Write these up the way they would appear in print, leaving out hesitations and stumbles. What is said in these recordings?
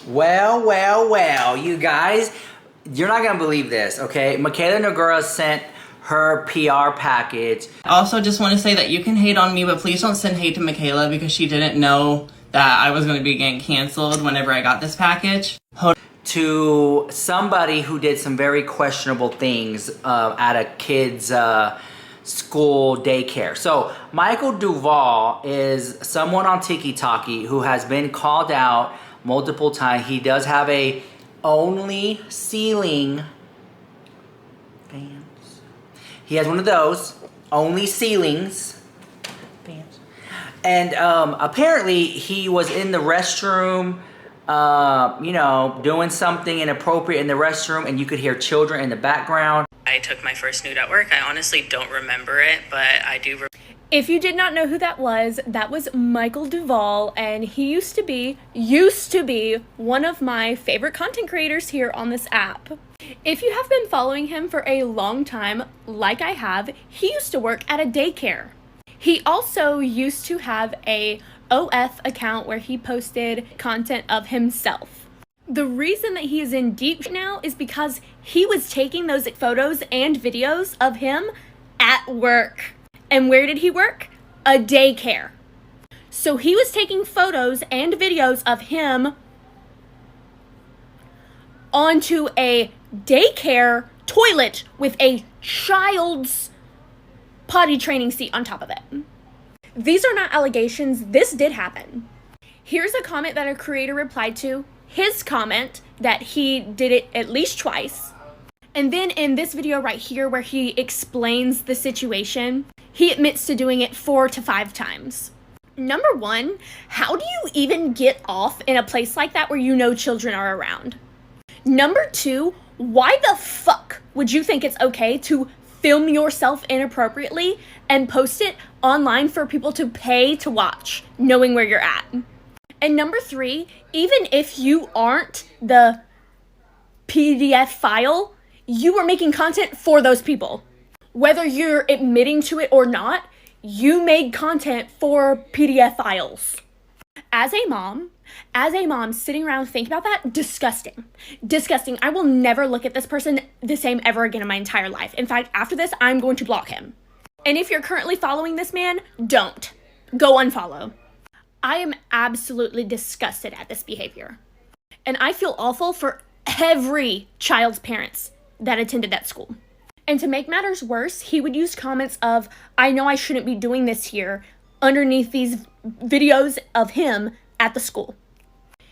Well, you guys, you're not gonna believe this, okay? Mikayla Nogueira sent her PR package. I also just want to say that you can hate on me, but please don't send hate to Mikayla because she didn't know that I was going to be getting canceled whenever I got this package. To somebody who did some very questionable things at a kid's school daycare. So Michael Duvall is someone on TikTok who has been called out multiple times. He does have a only ceiling fans. He has one of those only ceilings fans. And apparently he was in the restroom, you know, doing something inappropriate in the restroom, and you could hear children in the background. I took my first nude at work. I honestly don't remember it, but I do. If you did not know who that was Michael Duvall, and he used to be one of my favorite content creators here on this app. If you have been following him for a long time, like I have, he used to work at a daycare. He also used to have a OF account where he posted content of himself. The reason that he is in deep now is because he was taking those photos and videos of him at work. And where did he work? A daycare. So he was taking photos and videos of him onto a daycare toilet with a child's potty training seat on top of it. These are not allegations. This did happen. Here's a comment that a creator replied to his comment that he did it at least twice. And then in this video right here where he explains the situation, he admits to doing it 4 to 5 times. Number one, how do you even get off in a place like that where you know children are around? Number two, why the fuck would you think it's okay to film yourself inappropriately and post it online for people to pay to watch, knowing where you're at? And number three, even if you aren't the PDF file, you are making content for those people. Whether you're admitting to it or not, you made content for PDF files. As a mom sitting around thinking about that, disgusting. Disgusting. I will never look at this person the same ever again in my entire life. In fact, after this, I'm going to block him. And if you're currently following this man, don't. Go unfollow. I am absolutely disgusted at this behavior. And I feel awful for every child's parents that attended that school. And to make matters worse, he would use comments of, I know I shouldn't be doing this here, underneath these videos of him at the school.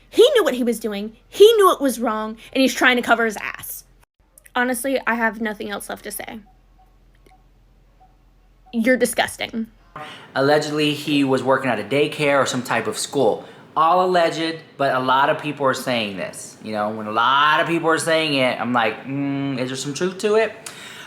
He knew what he was doing. He knew it was wrong, and he's trying to cover his ass. Honestly, I have nothing else left to say. You're disgusting. Allegedly, he was working at a daycare or some type of school. All alleged, but a lot of people are saying this. You know, when a lot of people are saying it, I'm like, is there some truth to it?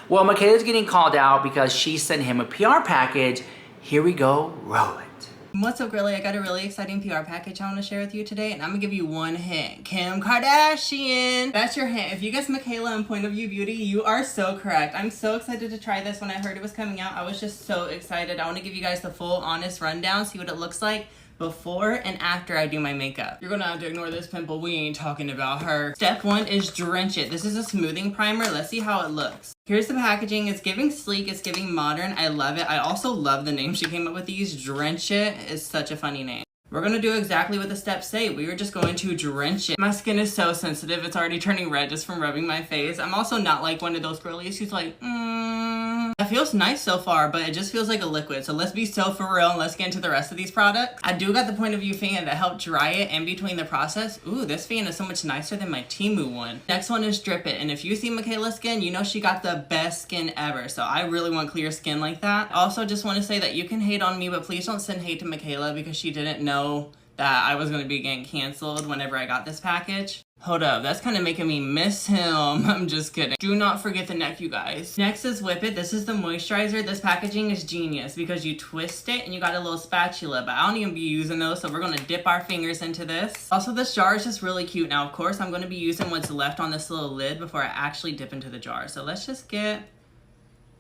Well, Mikayla's getting called out because she sent him a PR package. Here we go, roll it. What's up, girlie? I got a really exciting PR package I want to share with you today, and I'm going to give you one hint. Kim Kardashian! That's your hint. If you guess Mikayla and Point of View Beauty, you are so correct. I'm so excited to try this. When I heard it was coming out, I was just so excited. I want to give you guys the full, honest rundown, see what it looks like before and after I do my makeup. You're gonna have to ignore this pimple. We ain't talking about her. Step one is drench it. This is a smoothing primer. Let's see how it looks. Here's the packaging. It's giving sleek. It's giving modern. I love it. I also love the name she came up with these. Drench it is such a funny name. We're gonna do exactly what the steps say. We are just going to drench it. My skin is so sensitive. It's already turning red just from rubbing my face. I'm also not like one of those girlies who's like, It feels nice so far, but it just feels like a liquid. So let's be so for real and let's get into the rest of these products. I do got the Point of View fan that helped dry it in between the process. Ooh, this fan is so much nicer than my Temu one. Next one is Drip It. And if you see Mikayla's skin, you know she got the best skin ever. So I really want clear skin like that. Also, just want to say that you can hate on me, but please don't send hate to Mikayla because she didn't know that I was going to be getting canceled whenever I got this package. Hold up, that's kind of making me miss him. I'm just kidding. Do not forget the neck, you guys. Next is Whip It. This is the moisturizer. This packaging is genius because you twist it and you got a little spatula, but I don't even be using those, so we're gonna dip our fingers into this. Also, this jar is just really cute. Now, of course, I'm gonna be using what's left on this little lid before I actually dip into the jar. So let's just get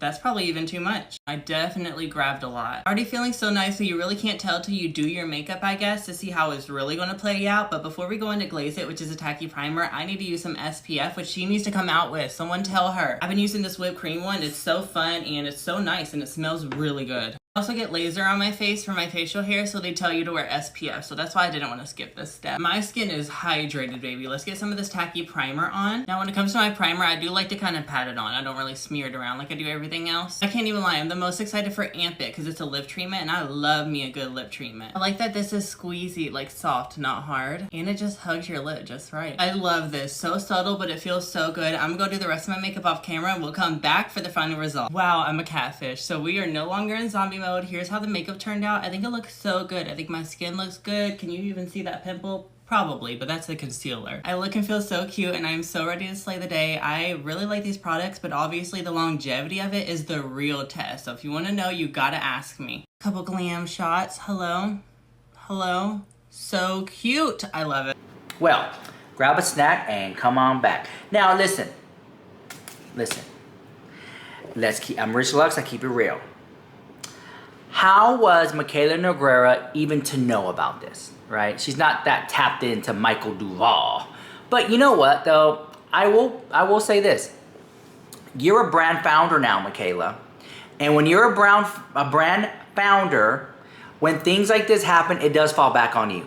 That's probably even too much. I definitely grabbed a lot. Already feeling so nice, so you really can't tell till you do your makeup, I guess, to see how it's really going to play out. But before we go into Glaze It, which is a tacky primer, I need to use some SPF, which she needs to come out with. Someone tell her. I've been using this whipped cream one. It's so fun and it's so nice and it smells really good. I also get laser on my face for my facial hair, so they tell you to wear SPF, so that's why I didn't want to skip this step. My skin is hydrated, baby. Let's get some of this tacky primer on. Now, when it comes to my primer, I do like to kind of pat it on. I don't really smear it around like I do everything else. I can't even lie, I'm the most excited for Amp It because it's a lip treatment, and I love me a good lip treatment. I like that this is squeezy, like soft, not hard, and it just hugs your lip just right. I love this. So subtle, but it feels so good. I'm gonna go do the rest of my makeup off camera, and we'll come back for the final result. Wow, I'm a catfish. So we are no longer in zombie mode. Here's how the makeup turned out. I think it looks so good. I think my skin looks good. Can you even see that pimple? Probably, but that's the concealer. I look and feel so cute and I'm so ready to slay the day. I really like these products, but obviously the longevity of it is the real test. So if you want to know, you gotta ask me. Couple glam shots. Hello. Hello. So cute. I love it. Well, grab a snack and come on back. Now listen. I'm Rich Lux, I keep it real. How was Mikayla Nogueira even to know about this, right? She's not that tapped into Michael Duvall. But you know what, though? I will say this. You're a brand founder now, Mikayla. And when you're a brand founder, when things like this happen, it does fall back on you,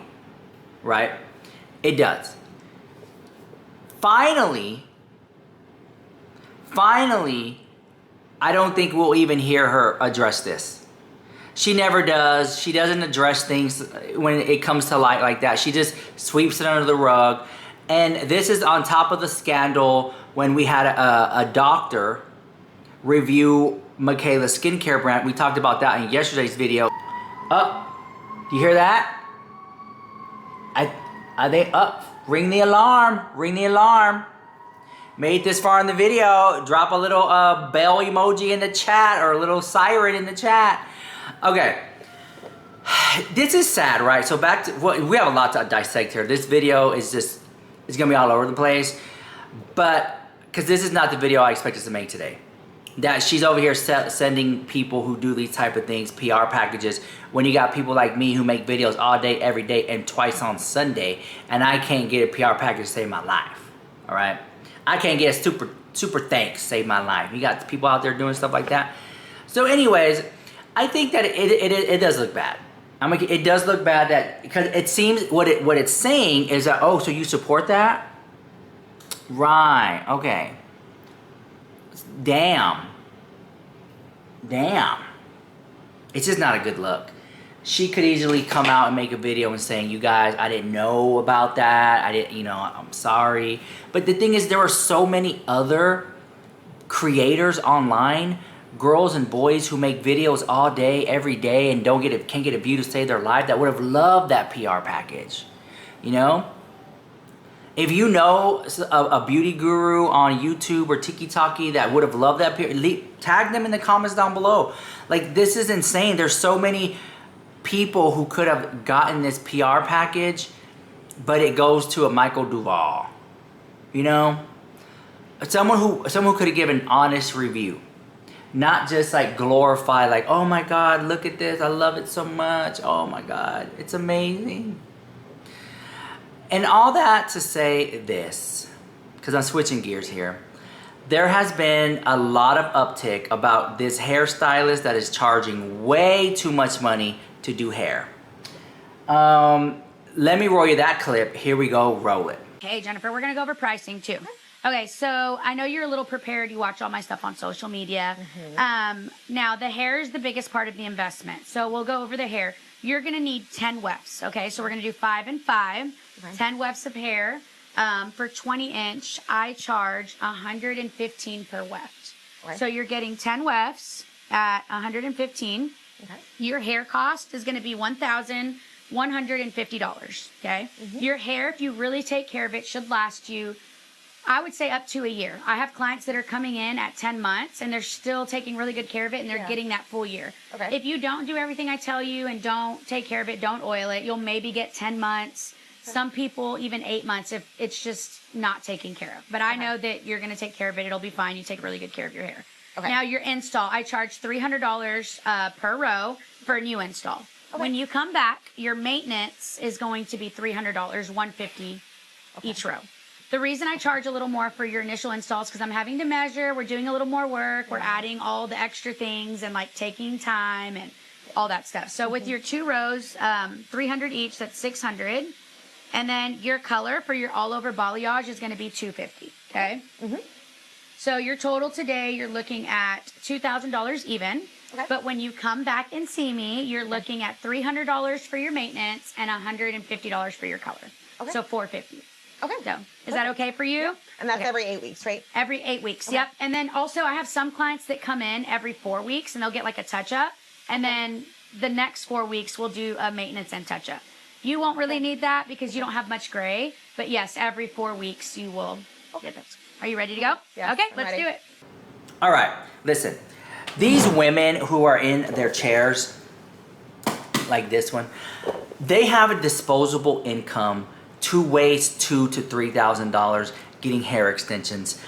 right? It does. Finally, I don't think we'll even hear her address this. She never does. She doesn't address things when it comes to light like that. She just sweeps it under the rug. And this is on top of the scandal when we had a doctor review Mikayla's skincare brand. We talked about that in yesterday's video. Do you hear that? Are they up? Ring the alarm. Ring the alarm. Made this far in the video. Drop a little bell emoji in the chat or a little siren in the chat. Okay, this is sad, right? So back to, we have a lot to dissect here. This video is just, it's gonna be all over the place, but, because this is not the video I expect us to make today. That she's over here sending people who do these type of things, PR packages, when you got people like me who make videos all day, every day, and twice on Sunday, and I can't get a PR package to save my life, all right? I can't get a super thanks to save my life. You got people out there doing stuff like that. So anyways, I think that it does look bad. It does look bad that, because it seems what it's saying is that, oh, so you support that? Right, okay. Damn. It's just not a good look. She could easily come out and make a video and saying, you guys, I didn't know about that. I'm sorry. But the thing is, there are so many other creators online, girls and boys who make videos all day, every day, and can't get a view to save their life, that would have loved that PR package, you know? If you know a beauty guru on YouTube or TikTok that would have loved that PR, tag them in the comments down below. Like, this is insane. There's so many people who could have gotten this PR package, but it goes to a Michael Duvall, you know? Someone who could have given an honest review. Not just like glorify, like, oh my God, look at this. I love it so much. Oh my God, it's amazing. And all that to say this, because I'm switching gears here. There has been a lot of uptick about this hairstylist that is charging way too much money to do hair. Let me roll you that clip. Here we go, roll it. Hey Jennifer, we're gonna go over pricing too. Okay, so I know you're a little prepared. You watch all my stuff on social media. Now, the hair is the biggest part of the investment. So we'll go over the hair. You're going to need 10 wefts, okay? So we're going to do 5 and 5, okay. 10 wefts of hair. For 20-inch, I charge $115 per weft. Okay. So you're getting 10 wefts at $115. Okay. Your hair cost is going to be $1,150, okay? Your hair, if you really take care of it, should last you, I would say, up to a year. I have clients that are coming in at 10 months and they're still taking really good care of it and they're getting that full year. Okay. If you don't do everything I tell you and don't take care of it, don't oil it, you'll maybe get 10 months. Okay. Some people even 8 months if it's just not taken care of. But I know that you're going to take care of it. It'll be fine. You take really good care of your hair. Okay. Now your install, I charge $300 per row for a new install. Okay. When you come back, your maintenance is going to be $300, $150 each row. The reason I charge a little more for your initial installs because I'm having to measure, we're doing a little more work, we're adding all the extra things and like taking time and all that stuff. So with your 2 rows, 300 each, that's 600. And then your color for your all over balayage is going to be $250. Okay. So your total today, you're looking at $2,000 even. Okay. But when you come back and see me, you're looking at $300 for your maintenance and $150 for your color. Okay. So $450. Okay. So is that okay for you? And that's Okay. every 8 weeks, right? Every 8 weeks. Okay. Yep. And then also I have some clients that come in every 4 weeks and they'll get like a touch up. And then the next 4 weeks we'll do a maintenance and touch up. You won't really need that because you don't have much gray. But yes, every 4 weeks you will get this. Are you ready to go? Yes, Okay, I'm let's ready. do it. All right, listen. These women who are in their chairs, like this one, they have a disposable income to waste $2,000 to $3,000 getting hair extensions.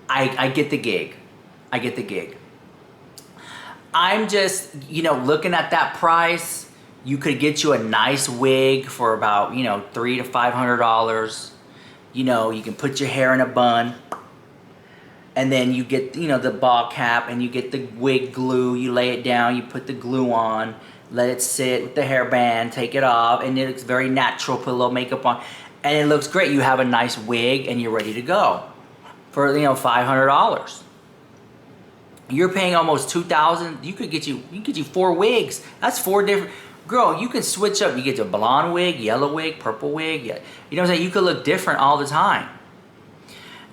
I get the gig. I get the gig. I'm just, looking at that price. You could get you a nice wig for about, $300 to $500. You can put your hair in a bun. And then you get, the ball cap and you get the wig glue. You lay it down, you put the glue on, let it sit with the hairband, take it off, and it looks very natural, put a little makeup on. And it looks great. You have a nice wig and you're ready to go for, $500. You're paying almost $2,000. You could get you 4 wigs. That's 4 different. Girl, you can switch up. You get a blonde wig, yellow wig, purple wig. You know what I'm saying? You could look different all the time.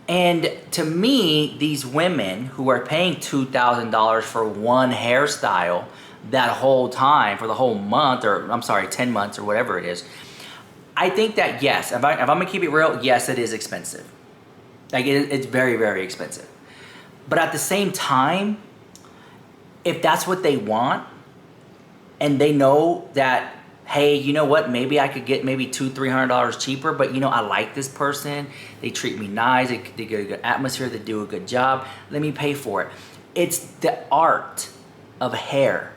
And to me, these women who are paying $2,000 for one hairstyle that whole time, for the whole month, or 10 months or whatever it is, I think that yes, if I'm gonna keep it real, yes, it is expensive. Like it's very, very expensive. But at the same time, if that's what they want, and they know that, hey, you know what? Maybe I could get maybe $200-$300 cheaper, but I like this person. They treat me nice. They get a good atmosphere. They do a good job. Let me pay for it. It's the art of hair.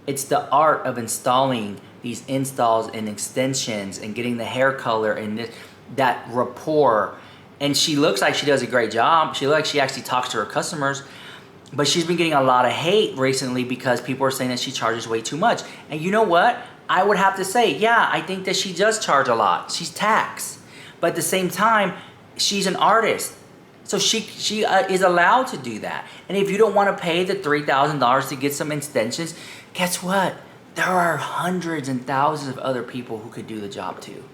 It's the art of installing these installs and extensions and getting the hair color and that rapport. And she looks like she does a great job. She looks like she actually talks to her customers. But she's been getting a lot of hate recently because people are saying that she charges way too much. And you know what? I would have to say, yeah, I think that she does charge a lot. She's taxed. But at the same time, she's an artist. So she is allowed to do that. And if you don't want to pay the $3,000 to get some extensions, guess what? There are hundreds and thousands of other people who could do the job too.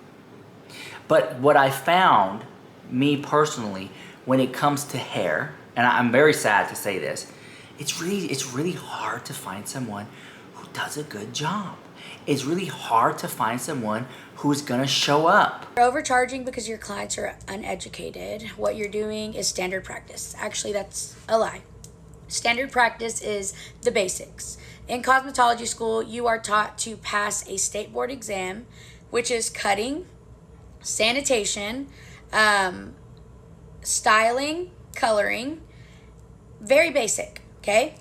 But what I found, me personally, when it comes to hair, and I'm very sad to say this, it's really hard to find someone who does a good job. It's really hard to find someone who's gonna show up. You're overcharging because your clients are uneducated. What you're doing is standard practice. Actually, that's a lie. Standard practice is the basics. In cosmetology school, you are taught to pass a state board exam, which is cutting, sanitation, styling, coloring. Very basic, okay?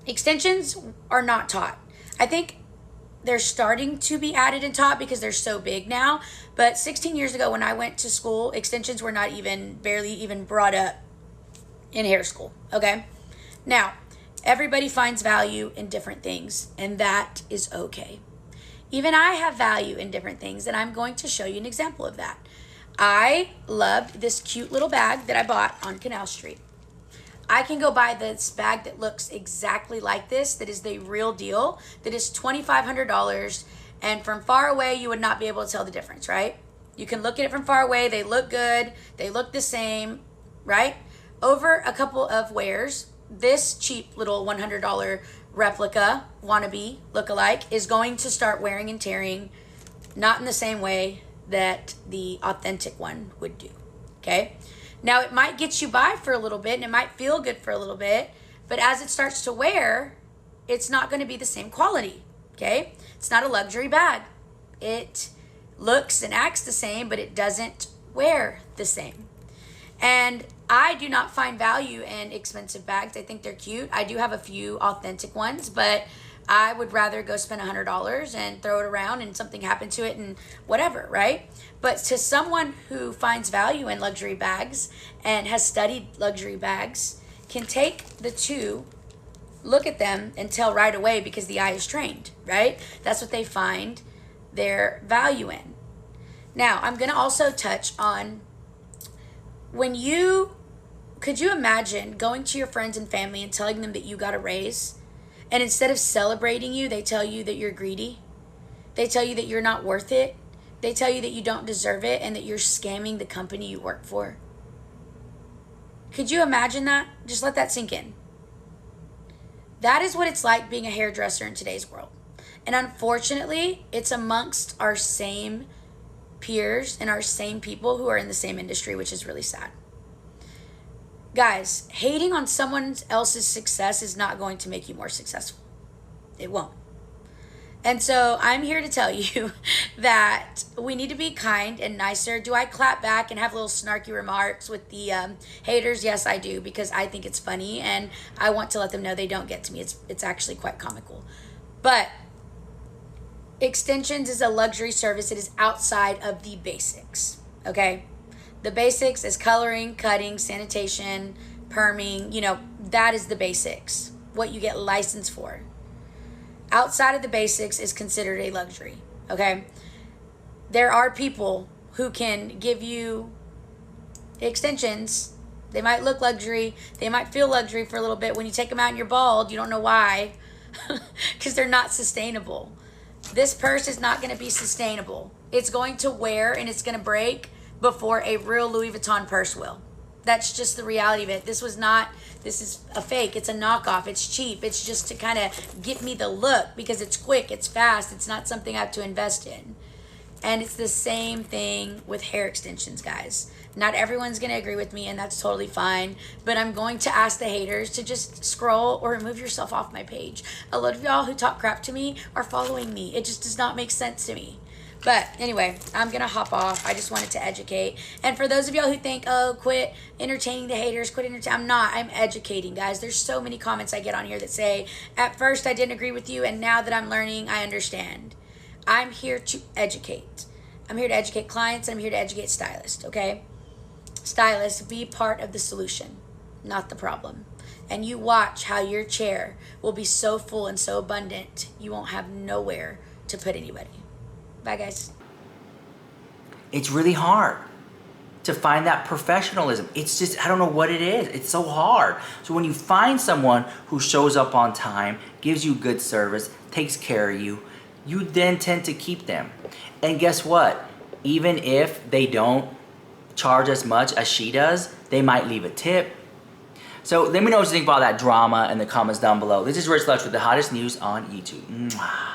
Extensions are not taught. I think they're starting to be added and taught because they're so big now. But 16 years ago when I went to school, extensions were not barely even brought up in hair school, okay? Now, everybody finds value in different things, and that is okay. Even I have value in different things, and I'm going to show you an example of that. I loved this cute little bag that I bought on Canal Street. I can go buy this bag that looks exactly like this, that is the real deal, that is $2,500, and from far away, you would not be able to tell the difference, right? You can look at it from far away, they look good, they look the same, right? Over a couple of wears, this cheap little $100 replica, wannabe, look-alike, is going to start wearing and tearing, not in the same way that the authentic one would do, okay? Now, it might get you by for a little bit and it might feel good for a little bit, but as it starts to wear, it's not going to be the same quality, okay? It's not a luxury bag. It looks and acts the same, but it doesn't wear the same. And I do not find value in expensive bags. I think they're cute. I do have a few authentic ones, but I would rather go spend $100 and throw it around and something happen to it and whatever, right? But to someone who finds value in luxury bags and has studied luxury bags, can take the two, look at them, and tell right away because the eye is trained, right? That's what they find their value in. Now, I'm going to also touch on could you imagine going to your friends and family and telling them that you got a raise, and instead of celebrating you, they tell you that you're greedy? They tell you that you're not worth it. They tell you that you don't deserve it and that you're scamming the company you work for. Could you imagine that? Just let that sink in. That is what it's like being a hairdresser in today's world. And unfortunately, it's amongst our same peers and our same people who are in the same industry, which is really sad. Guys, hating on someone else's success is not going to make you more successful. It won't. And so I'm here to tell you that we need to be kind and nicer. Do I clap back and have little snarky remarks with the haters? Yes, I do, because I think it's funny and I want to let them know they don't get to me. It's actually quite comical. But extensions is a luxury service. It is outside of the basics, okay? The basics is coloring, cutting, sanitation, perming, that is the basics, what you get licensed for. Outside of the basics is considered a luxury, okay? There are people who can give you extensions. They might look luxury. They might feel luxury for a little bit. When you take them out and you're bald, you don't know why, because they're not sustainable. This purse is not going to be sustainable. It's going to wear and it's going to break before a real Louis Vuitton purse will. That's just the reality of it. This is a fake. It's a knockoff. It's cheap. It's just to kind of get me the look because it's quick. It's fast. It's not something I have to invest in. And it's the same thing with hair extensions, guys. Not everyone's going to agree with me, and that's totally fine. But I'm going to ask the haters to just scroll or remove yourself off my page. A lot of y'all who talk crap to me are following me. It just does not make sense to me. But anyway, I'm going to hop off. I just wanted to educate. And for those of y'all who think, oh, quit entertaining the haters, I'm not. I'm educating, guys. There's so many comments I get on here that say, at first I didn't agree with you, and now that I'm learning, I understand. I'm here to educate. I'm here to educate clients. I'm here to educate stylists, okay? Stylists, be part of the solution, not the problem. And you watch how your chair will be so full and so abundant, you won't have nowhere to put anybody. Bye, guys. It's really hard to find that professionalism. It's just, I don't know what it is. It's so hard. So when you find someone who shows up on time, gives you good service, takes care of you, you then tend to keep them. And guess what? Even if they don't charge as much as she does, they might leave a tip. So let me know what you think about that drama in the comments down below. This is Rich Lux with the hottest news on YouTube. Mwah.